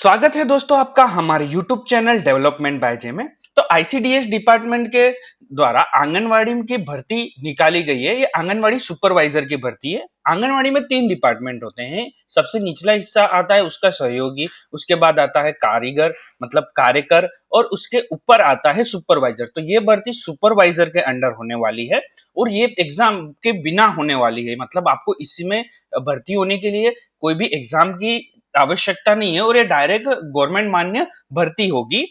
स्वागत है दोस्तों आपका हमारे YouTube channel development by J में। तो आईसीडीएस डिपार्टमेंट के द्वारा आंगनवाड़ी की भर्ती निकाली गई है। ये आंगनवाड़ी सुपरवाइजर की भर्ती है। आंगनवाड़ी में 3 डिपार्टमेंट होते हैं। सबसे निचला हिस्सा आता है उसका सहयोगी, उसके बाद आता है कारीगर मतलब कार्यकर और उसके ऊपर आता है सुपरवाइजर। तो ये भर्ती सुपरवाइजर के अंडर होने वाली है और ये एग्जाम के बिना होने वाली है। मतलब आपको इसी में भर्ती होने के लिए कोई भी एग्जाम की आवश्यकता नहीं है और ये डायरेक्ट गवर्नमेंट मान्य भर्ती होगी।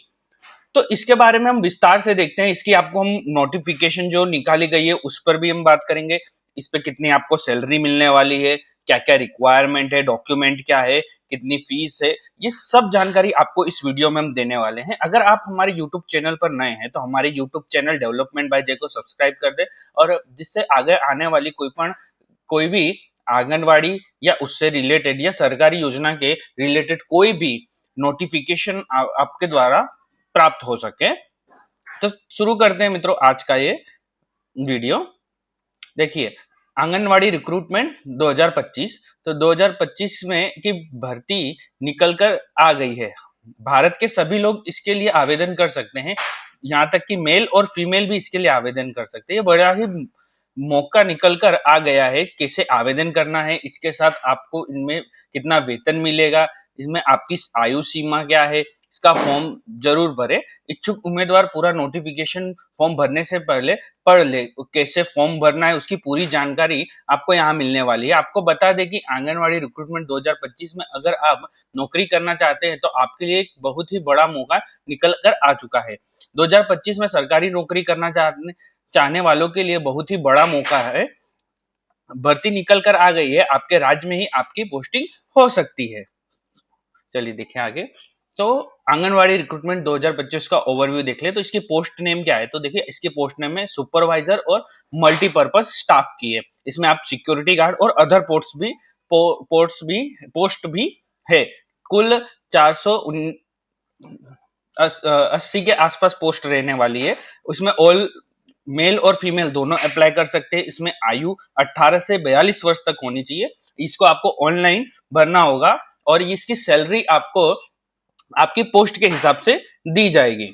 तो इसके बारे में हम विस्तार से देखते हैं। इसकी आपको हम नोटिफिकेशन जो निकाली गई है उस पर भी हम बात करेंगे। इस पे कितनी आपको सैलरी मिलने वाली है, क्या क्या रिक्वायरमेंट है, डॉक्यूमेंट क्या है, कितनी फीस है, ये सब जानकारी आपको इस वीडियो में हम देने वाले हैं। अगर आप हमारे यूट्यूब चैनल पर नए हैं तो हमारे YouTube channel development by J को सब्सक्राइब कर दे और जिससे आगे आने वाली कोई भी आंगनवाड़ी या उससे रिलेटेड या सरकारी योजना के रिलेटेड कोई भी नोटिफिकेशन आपके द्वारा प्राप्त हो सके। तो शुरू करते हैं मित्रों आज का ये वीडियो। देखिए, आंगनवाड़ी रिक्रूटमेंट 2025। तो 2025 में की भर्ती निकल कर आ गई है। भारत के सभी लोग इसके लिए आवेदन कर सकते हैं, यहाँ तक कि मेल और फीमेल भी इसके लिए आवेदन कर सकते हैं। ये बड़ा ही मौका निकल कर आ गया है। कैसे आवेदन करना है, इसके साथ आपको इनमें कितना वेतन मिलेगा, इसमें आपकी आयु सीमा क्या है, इसका फॉर्म जरूर भरे। इच्छुक उम्मीदवार पूरा नोटिफिकेशन फॉर्म भरने से पहले पढ़ ले। कैसे फॉर्म भरना है उसकी पूरी जानकारी आपको यहाँ मिलने वाली है। आपको बता दें कि आंगनवाड़ी रिक्रूटमेंट 2025 में अगर आप नौकरी करना चाहते हैं तो आपके लिए एक बहुत ही बड़ा मौका निकल कर आ चुका है। 2025 में सरकारी नौकरी करना चाहने वालों के लिए बहुत ही बड़ा मौका है। भर्ती निकल कर आ गई है, आपके राज्य में ही आपकी पोस्टिंग हो सकती है। चलिए देखें आगे। तो आंगनवाड़ी रिक्रूटमेंट 2025 का ओवरव्यू देख ले। तो इसकी पोस्ट नेम क्या है, तो देखिए इसकी पोस्ट नेम है सुपरवाइजर और मल्टीपर्पज स्टाफ की है। इसमें आप सिक्योरिटी गार्ड और अदर पोस्ट भी है। कुल 480 के आसपास पोस्ट रहने वाली है। उसमें ऑल मेल और फीमेल दोनों अप्लाई कर सकते हैं। इसमें आयु 18 से 42 वर्ष तक होनी चाहिए। इसको आपको ऑनलाइन भरना होगा और इसकी सैलरी आपको आपकी पोस्ट के हिसाब से दी जाएगी।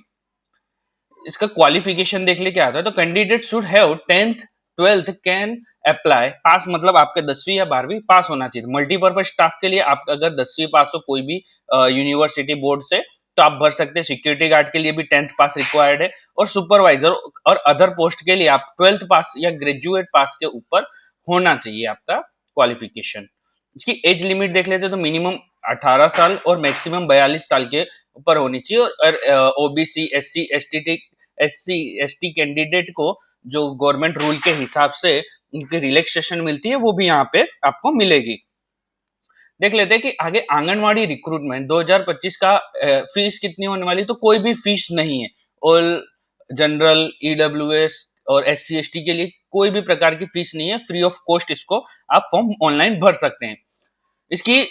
इसका क्वालिफिकेशन देख ले क्या आता है। तो candidate should have 10th 12th can apply. Pass मतलब आपके 10वीं या 12वीं पास होना चाहिए। मल्टीपर्पज स्टाफ के लिए आप अगर 10वीं पास हो कोई भी यूनिवर्सिटी बोर्ड से तो आप भर सकते हैं। सिक्योरिटी गार्ड के लिए भी 10th पास रिक्वायर्ड है और सुपरवाइजर और अदर पोस्ट के लिए आप 12th पास या ग्रेजुएट पास के ऊपर होना चाहिए आपका क्वालिफिकेशन। इसकी एज लिमिट देख लेते हैं तो मिनिमम 18 साल और मैक्सिमम 42 साल के ऊपर होनी चाहिए। और ओबीसी एससी एसटी कैंडिडेट को जो गवर्नमेंट रूल के हिसाब से उनकी रिलैक्सेशन मिलती है वो भी यहाँ पे आपको मिलेगी। देख लेते हैं कि आगे आंगनवाड़ी रिक्रूटमेंट 2025 का फीस कितनी होने वाली। तो कोई भी फीस नहीं है। ऑल जनरल ईडब्ल्यूएस और एससी एसटी के लिए कोई भी प्रकार की फीस नहीं है। फ्री ऑफ कॉस्ट इसको आप फॉर्म ऑनलाइन भर सकते हैं। इसकी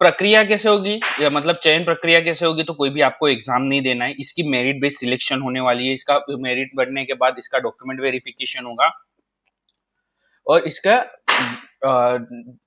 प्रक्रिया कैसे होगी या मतलब चयन प्रक्रिया कैसे होगी, तो कोई भी आपको एग्जाम नहीं देना है। इसकी मेरिट बेस्ड सिलेक्शन होने वाली है। इसका मेरिट बढ़ने के बाद इसका डॉक्यूमेंट वेरिफिकेशन होगा और इसका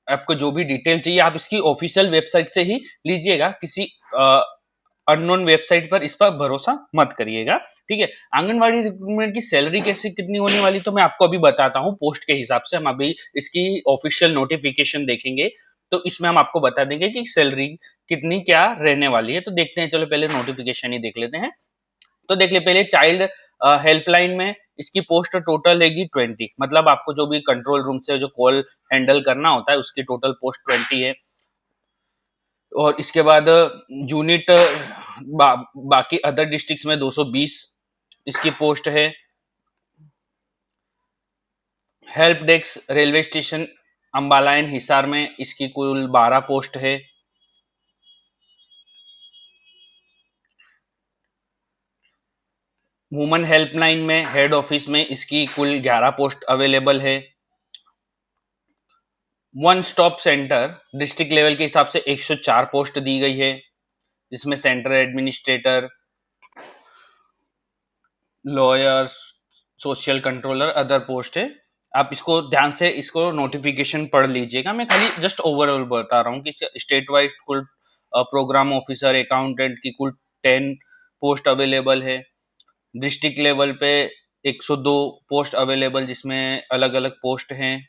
आपको जो भी डिटेल चाहिए आप इसकी ऑफिशियल वेबसाइट से ही लीजिएगा। किसी अननोन वेबसाइट पर इस पर भरोसा मत करिएगा, ठीक है। आंगनवाड़ी रिक्रूटमेंट की सैलरी कैसे कितनी होने वाली तो मैं आपको अभी बताता हूँ। पोस्ट के हिसाब से हम अभी इसकी ऑफिशियल नोटिफिकेशन देखेंगे तो इसमें हम आपको बता देंगे कि सैलरी कितनी क्या रहने वाली है। तो देखते हैं, चलो पहले नोटिफिकेशन ही देख लेते हैं। तो देख ले पहले चाइल्ड हेल्पलाइन में इसकी पोस्ट टोटल हैगी 20। मतलब आपको जो भी कंट्रोल रूम से जो कॉल हैंडल करना होता है उसकी टोटल पोस्ट 20 है। और इसके बाद यूनिट बाकी अदर डिस्ट्रिक्ट्स में 220 इसकी पोस्ट है। हेल्प डेस्क रेलवे स्टेशन अंबालाइन हिसार में इसकी कुल 12 पोस्ट है। वुमेन हेल्पलाइन में हेड ऑफिस में इसकी कुल 11 पोस्ट अवेलेबल है। One stop centre district level के हिसाब से 104 पोस्ट दी गई है, जिसमें centre administrator, lawyer, social controller, other post है। आप इसको ध्यान से इसको नोटिफिकेशन पढ़ लीजिएगा। मैं खाली जस्ट ओवरऑल बता रहा हूँ कि स्टेट वाइज कुल प्रोग्राम ऑफिसर, अकाउंटेंट की कुल 10 पोस्ट अवेलेबल है। डिस्ट्रिक्ट लेवल पे 102 पोस्ट अवेलेबल, जिसमें अलग अलग पोस्ट हैं।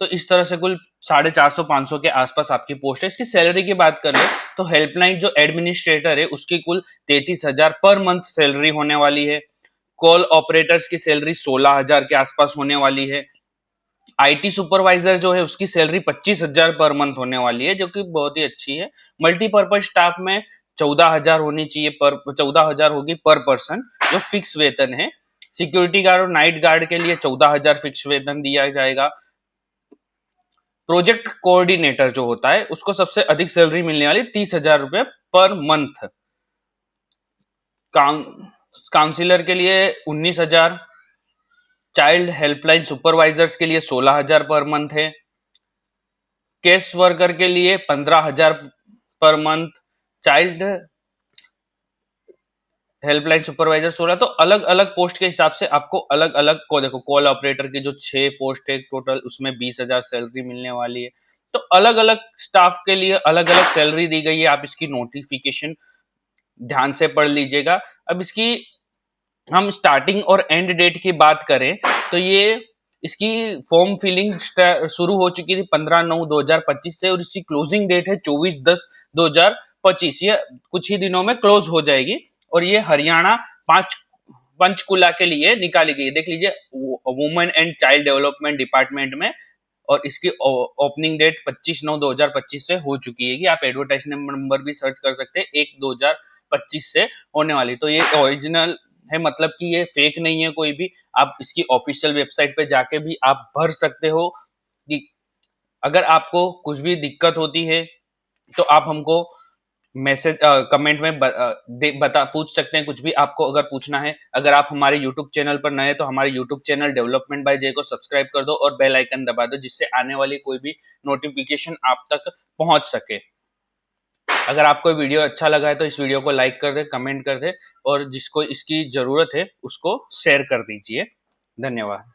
तो इस तरह से कुल 450-500 के आसपास आपकी पोस्ट है। इसकी सैलरी की बात करें तो हेल्पलाइन जो एडमिनिस्ट्रेटर है उसकी कुल 33,000 पर मंथ सैलरी होने वाली है। कॉल ऑपरेटर्स की सैलरी 16,000 के आसपास होने वाली है। आईटी सुपरवाइजर जो है उसकी सैलरी 25,000 पर मंथ होने वाली है, जो कि बहुत ही अच्छी है। मल्टीपर्पज स्टाफ में 14,000 होनी चाहिए, पर 14,000 होगी पर पर्सन, जो फिक्स वेतन है। सिक्योरिटी गार्ड और नाइट गार्ड के लिए 14,000 फिक्स वेतन दिया जाएगा। प्रोजेक्ट कोऑर्डिनेटर जो होता है उसको सबसे अधिक सैलरी मिलने वाली 30,000 रुपए पर मंथ। काउंसिलर के लिए 19,000। चाइल्ड हेल्पलाइन सुपरवाइजर्स के लिए 16,000 पर मंथ है। केस वर्कर के लिए 15,000 per month. Child helpline supervisor 16। तो अलग अलग पोस्ट के हिसाब से आपको अलग अलग को देखो, कॉल ऑपरेटर की जो 6 पोस्ट है टोटल, उसमें 20,000 सैलरी मिलने वाली है। तो अलग अलग स्टाफ के लिए अलग अलग सैलरी दी गई है। आप इसकी नोटिफिकेशन ध्यान से पढ़ लीजिएगा। अब इसकी हम स्टार्टिंग और एंड डेट की बात करें तो ये इसकी फॉर्म फिलिंग शुरू हो चुकी थी 15/9/2025 से, और इसकी क्लोजिंग डेट है 24/10/2025। ये कुछ ही दिनों में क्लोज हो जाएगी। और ये हरियाणा पंचकुला के लिए निकाली गई। देख लीजिए, women and child development department में। और इसकी ओपनिंग डेट 25/9/2025 से हो चुकी है। आप एडवर्टाइजमेंट नंबर भी सर्च कर सकते हैं, 1/2025 से होने वाली। तो ये ओरिजिनल है, मतलब कि ये फेक नहीं है कोई भी। आप इसकी ऑफिशियल वेबसाइट पे जाके भी आप भर सकते हो। कि अगर आपको कुछ भी दिक्कत होती है तो आप हमको मैसेज कमेंट में बता पूछ सकते हैं। कुछ भी आपको अगर पूछना है। अगर आप हमारे यूट्यूब चैनल पर नए हैं तो हमारे YouTube channel development by J को सब्सक्राइब कर दो और बेल आइकन दबा दो, जिससे आने वाली कोई भी नोटिफिकेशन आप तक पहुंच सके। अगर आपको वीडियो अच्छा लगा है तो इस वीडियो को लाइक कर दे, कमेंट कर दे, और जिसको इसकी जरूरत है उसको शेयर कर दीजिए। धन्यवाद।